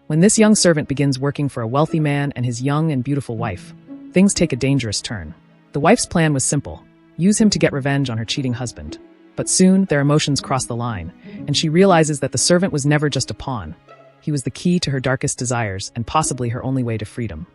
When this young servant begins working for a wealthy man and his young and beautiful wife, things take a dangerous turn. The wife's plan was simple: use him to get revenge on her cheating husband. But soon, their emotions cross the line, and she realizes that the servant was never just a pawn. He was the key to her darkest desires and possibly her only way to freedom.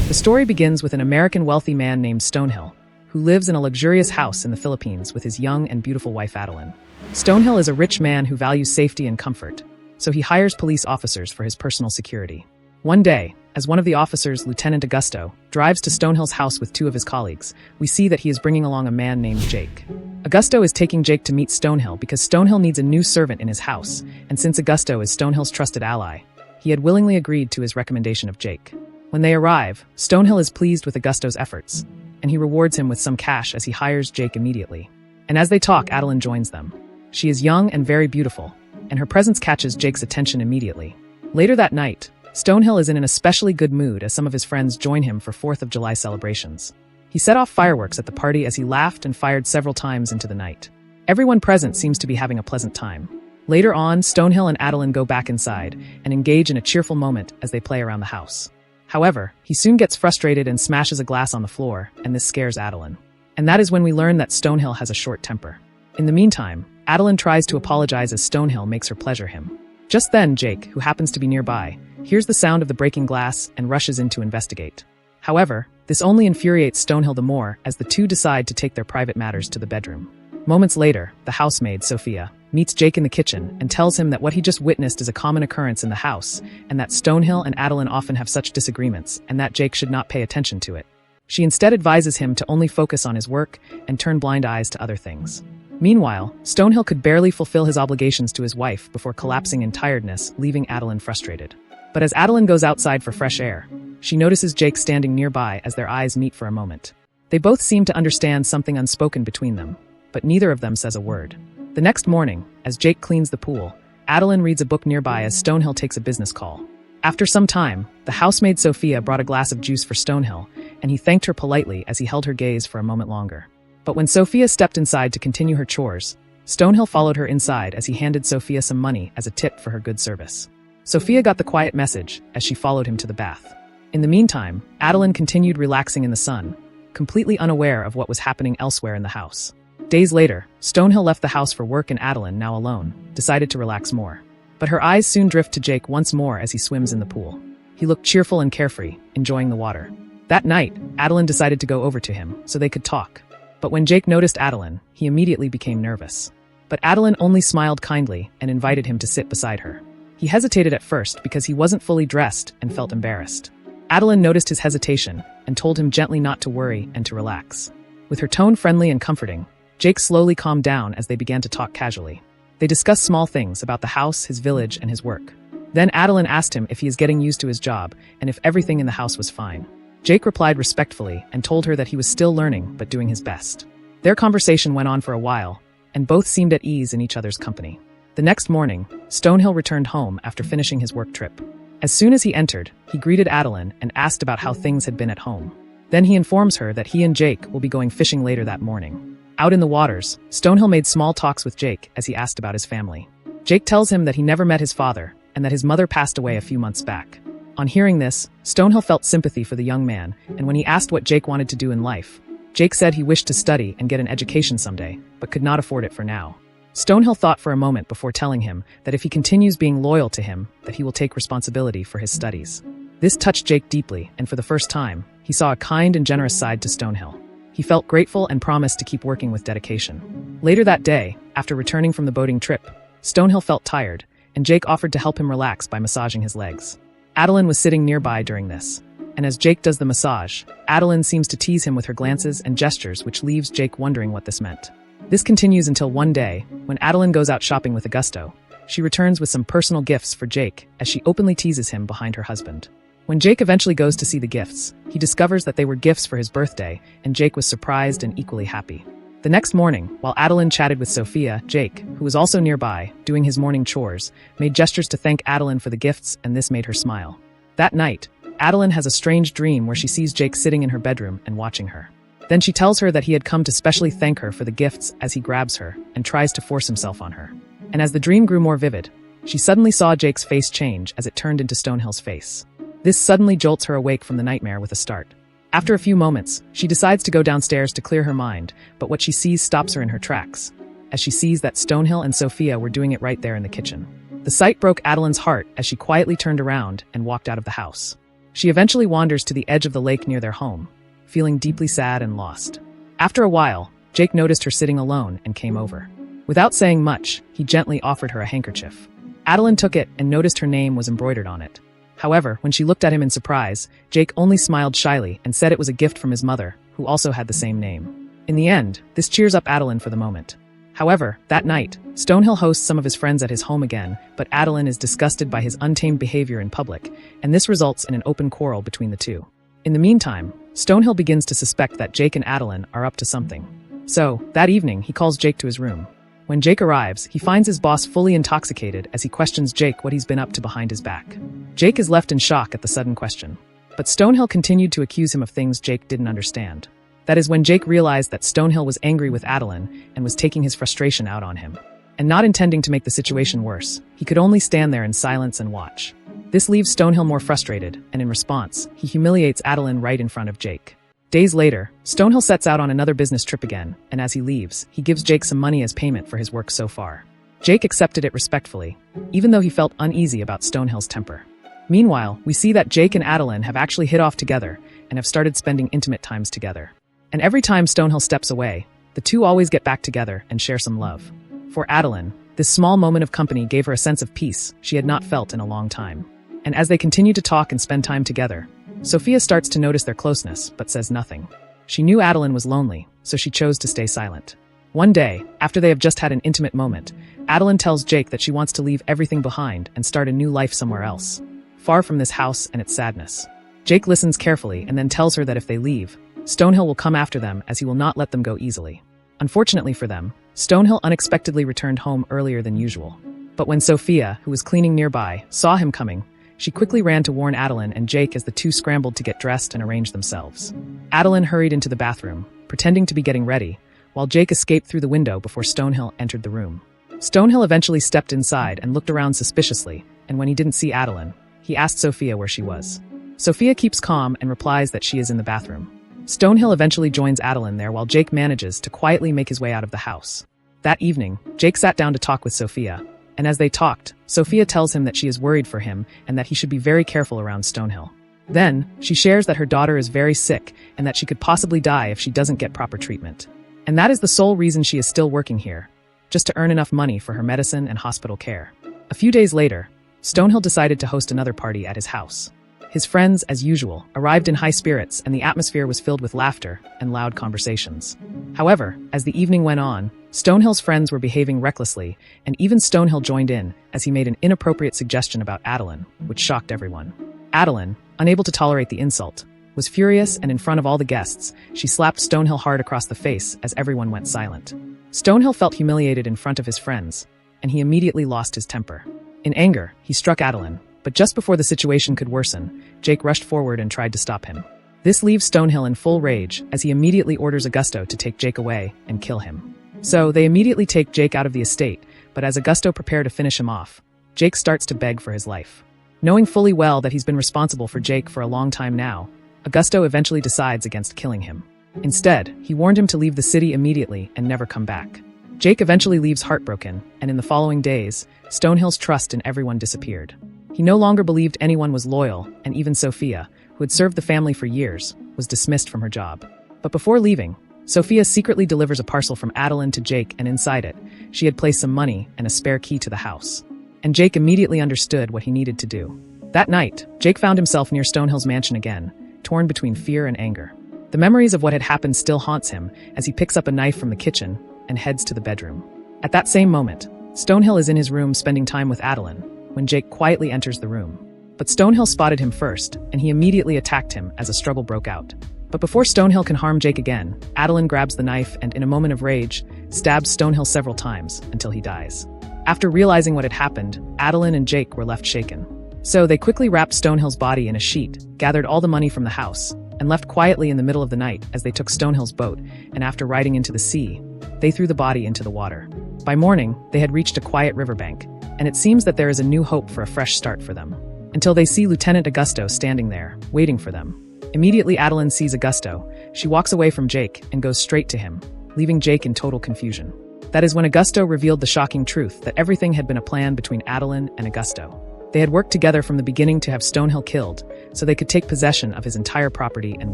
The story begins with an American wealthy man named Stonehill, who lives in a luxurious house in the Philippines with his young and beautiful wife Adeline. Stonehill is a rich man who values safety and comfort, so he hires police officers for his personal security. One day, as one of the officers, Lieutenant Augusto, drives to Stonehill's house with two of his colleagues, we see that he is bringing along a man named Jake. Augusto is taking Jake to meet Stonehill because Stonehill needs a new servant in his house, and since Augusto is Stonehill's trusted ally, he had willingly agreed to his recommendation of Jake. When they arrive, Stonehill is pleased with Augusto's efforts, and he rewards him with some cash as he hires Jake immediately. And as they talk, Adeline joins them. She is young and very beautiful, and her presence catches Jake's attention immediately. Later that night, Stonehill is in an especially good mood as some of his friends join him for 4th of July celebrations. He set off fireworks at the party as he laughed and fired several times into the night. Everyone present seems to be having a pleasant time. Later on, Stonehill and Adeline go back inside and engage in a cheerful moment as they play around the house. However, he soon gets frustrated and smashes a glass on the floor, and this scares Adeline. And that is when we learn that Stonehill has a short temper. In the meantime, Adeline tries to apologize as Stonehill makes her pleasure him. Just then, Jake, who happens to be nearby, hears the sound of the breaking glass and rushes in to investigate. However, this only infuriates Stonehill the more as the two decide to take their private matters to the bedroom. Moments later, the housemaid, Sophia, meets Jake in the kitchen and tells him that what he just witnessed is a common occurrence in the house, and that Stonehill and Adeline often have such disagreements, and that Jake should not pay attention to it. She instead advises him to only focus on his work and turn blind eyes to other things. Meanwhile, Stonehill could barely fulfill his obligations to his wife before collapsing in tiredness, leaving Adeline frustrated. But as Adeline goes outside for fresh air, she notices Jake standing nearby as their eyes meet for a moment. They both seem to understand something unspoken between them, but neither of them says a word. The next morning, as Jake cleans the pool, Adeline reads a book nearby as Stonehill takes a business call. After some time, the housemaid Sophia brought a glass of juice for Stonehill, and he thanked her politely as he held her gaze for a moment longer. But when Sophia stepped inside to continue her chores, Stonehill followed her inside as he handed Sophia some money as a tip for her good service. Sophia got the quiet message as she followed him to the bath. In the meantime, Adeline continued relaxing in the sun, completely unaware of what was happening elsewhere in the house. Days later, Stonehill left the house for work and Adeline, now alone, decided to relax more. But her eyes soon drift to Jake once more as he swims in the pool. He looked cheerful and carefree, enjoying the water. That night, Adeline decided to go over to him so they could talk. But when Jake noticed Adeline, he immediately became nervous. But Adeline only smiled kindly and invited him to sit beside her. He hesitated at first because he wasn't fully dressed and felt embarrassed. Adeline noticed his hesitation and told him gently not to worry and to relax. With her tone friendly and comforting, Jake slowly calmed down as they began to talk casually. They discussed small things about the house, his village, and his work. Then Adeline asked him if he is getting used to his job and if everything in the house was fine. Jake replied respectfully and told her that he was still learning but doing his best. Their conversation went on for a while, and both seemed at ease in each other's company. The next morning, Stonehill returned home after finishing his work trip. As soon as he entered, he greeted Adeline and asked about how things had been at home. Then he informs her that he and Jake will be going fishing later that morning. Out in the waters, Stonehill made small talks with Jake as he asked about his family. Jake tells him that he never met his father and that his mother passed away a few months back. On hearing this, Stonehill felt sympathy for the young man, and when he asked what Jake wanted to do in life, Jake said he wished to study and get an education someday, but could not afford it for now. Stonehill thought for a moment before telling him that if he continues being loyal to him, that he will take responsibility for his studies. This touched Jake deeply, and for the first time, he saw a kind and generous side to Stonehill. He felt grateful and promised to keep working with dedication. Later that day, after returning from the boating trip, Stonehill felt tired, and Jake offered to help him relax by massaging his legs. Adeline was sitting nearby during this, and as Jake does the massage, Adeline seems to tease him with her glances and gestures, which leaves Jake wondering what this meant. This continues until one day, when Adeline goes out shopping with Augusto. She returns with some personal gifts for Jake as she openly teases him behind her husband. When Jake eventually goes to see the gifts, he discovers that they were gifts for his birthday, and Jake was surprised and equally happy. The next morning, while Adeline chatted with Sophia, Jake, who was also nearby, doing his morning chores, made gestures to thank Adeline for the gifts, and this made her smile. That night, Adeline has a strange dream where she sees Jake sitting in her bedroom and watching her. Then she tells her that he had come to specially thank her for the gifts as he grabs her and tries to force himself on her. And as the dream grew more vivid, she suddenly saw Jake's face change as it turned into Stonehill's face. This suddenly jolts her awake from the nightmare with a start. After a few moments, she decides to go downstairs to clear her mind, but what she sees stops her in her tracks, as she sees that Stonehill and Sophia were doing it right there in the kitchen. The sight broke Adeline's heart as she quietly turned around and walked out of the house. She eventually wanders to the edge of the lake near their home, feeling deeply sad and lost. After a while, Jake noticed her sitting alone and came over. Without saying much, he gently offered her a handkerchief. Adeline took it and noticed her name was embroidered on it. However, when she looked at him in surprise, Jake only smiled shyly and said it was a gift from his mother, who also had the same name. In the end, this cheers up Adeline for the moment. However, that night, Stonehill hosts some of his friends at his home again, but Adeline is disgusted by his untamed behavior in public, and this results in an open quarrel between the two. In the meantime, Stonehill begins to suspect that Jake and Adeline are up to something. So, that evening, he calls Jake to his room. When Jake arrives, he finds his boss fully intoxicated as he questions Jake what he's been up to behind his back. Jake is left in shock at the sudden question. But Stonehill continued to accuse him of things Jake didn't understand. That is when Jake realized that Stonehill was angry with Adeline and was taking his frustration out on him. And not intending to make the situation worse, he could only stand there in silence and watch. This leaves Stonehill more frustrated, and in response, he humiliates Adeline right in front of Jake. Days later, Stonehill sets out on another business trip again, and as he leaves, he gives Jake some money as payment for his work so far. Jake accepted it respectfully, even though he felt uneasy about Stonehill's temper. Meanwhile, we see that Jake and Adeline have actually hit off together and have started spending intimate times together. And every time Stonehill steps away, the two always get back together and share some love. For Adeline, this small moment of company gave her a sense of peace she had not felt in a long time. And as they continue to talk and spend time together, Sophia starts to notice their closeness, but says nothing. She knew Adeline was lonely, so she chose to stay silent. One day, after they have just had an intimate moment, Adeline tells Jake that she wants to leave everything behind and start a new life somewhere else, far from this house and its sadness. Jake listens carefully and then tells her that if they leave, Stonehill will come after them as he will not let them go easily. Unfortunately for them, Stonehill unexpectedly returned home earlier than usual. But when Sophia, who was cleaning nearby, saw him coming, she quickly ran to warn Adeline and Jake as the two scrambled to get dressed and arrange themselves. Adeline hurried into the bathroom, pretending to be getting ready, while Jake escaped through the window before Stonehill entered the room. Stonehill eventually stepped inside and looked around suspiciously, and when he didn't see Adeline, he asked Sophia where she was. Sophia keeps calm and replies that she is in the bathroom. Stonehill eventually joins Adeline there while Jake manages to quietly make his way out of the house. That evening, Jake sat down to talk with Sophia, and as they talked, Sophia tells him that she is worried for him and that he should be very careful around Stonehill. Then, she shares that her daughter is very sick and that she could possibly die if she doesn't get proper treatment. And that is the sole reason she is still working here, just to earn enough money for her medicine and hospital care. A few days later, Stonehill decided to host another party at his house. His friends, as usual, arrived in high spirits and the atmosphere was filled with laughter and loud conversations. However, as the evening went on, Stonehill's friends were behaving recklessly, and even Stonehill joined in as he made an inappropriate suggestion about Adeline, which shocked everyone. Adeline, unable to tolerate the insult, was furious and in front of all the guests, she slapped Stonehill hard across the face as everyone went silent. Stonehill felt humiliated in front of his friends, and he immediately lost his temper. In anger, he struck Adeline, but just before the situation could worsen, Jake rushed forward and tried to stop him. This leaves Stonehill in full rage as he immediately orders Augusto to take Jake away and kill him. So they immediately take Jake out of the estate, but as Augusto prepares to finish him off, Jake starts to beg for his life. Knowing fully well that he's been responsible for Jake for a long time now, Augusto eventually decides against killing him. Instead, he warned him to leave the city immediately and never come back. Jake eventually leaves heartbroken, and in the following days, Stonehill's trust in everyone disappeared. He no longer believed anyone was loyal, and even Sophia, who had served the family for years, was dismissed from her job. But before leaving, Sophia secretly delivers a parcel from Adeline to Jake, and inside it, she had placed some money and a spare key to the house. And Jake immediately understood what he needed to do. That night, Jake found himself near Stonehill's mansion again, torn between fear and anger. The memories of what had happened still haunts him as he picks up a knife from the kitchen and heads to the bedroom. At that same moment, Stonehill is in his room spending time with Adeline when Jake quietly enters the room. But Stonehill spotted him first, and he immediately attacked him as a struggle broke out. But before Stonehill can harm Jake again, Adeline grabs the knife and, in a moment of rage, stabs Stonehill several times until he dies. After realizing what had happened, Adeline and Jake were left shaken. So they quickly wrapped Stonehill's body in a sheet, gathered all the money from the house, and left quietly in the middle of the night as they took Stonehill's boat, and after riding into the sea, they threw the body into the water. By morning, they had reached a quiet riverbank, and it seems that there is a new hope for a fresh start for them. Until they see Lieutenant Augusto standing there, waiting for them. Immediately Adeline sees Augusto. She walks away from Jake and goes straight to him, leaving Jake in total confusion. That is when Augusto revealed the shocking truth that everything had been a plan between Adeline and Augusto. They had worked together from the beginning to have Stonehill killed, so they could take possession of his entire property and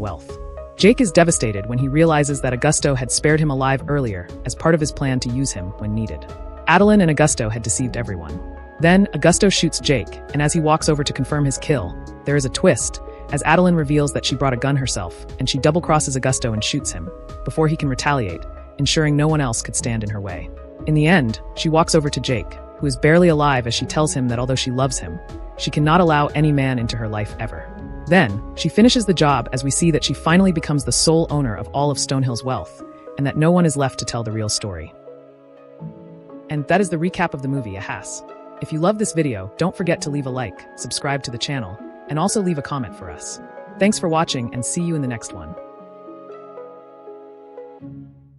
wealth. Jake is devastated when he realizes that Augusto had spared him alive earlier as part of his plan to use him when needed. Adeline and Augusto had deceived everyone. Then, Augusto shoots Jake, and as he walks over to confirm his kill, there is a twist, as Adeline reveals that she brought a gun herself, and she double-crosses Augusto and shoots him, before he can retaliate, ensuring no one else could stand in her way. In the end, she walks over to Jake, who is barely alive as she tells him that although she loves him, she cannot allow any man into her life ever. Then, she finishes the job as we see that she finally becomes the sole owner of all of Stonehill's wealth, and that no one is left to tell the real story. And that is the recap of the movie Ahas. If you love this video, don't forget to leave a like, subscribe to the channel, and also leave a comment for us. Thanks for watching and see you in the next one.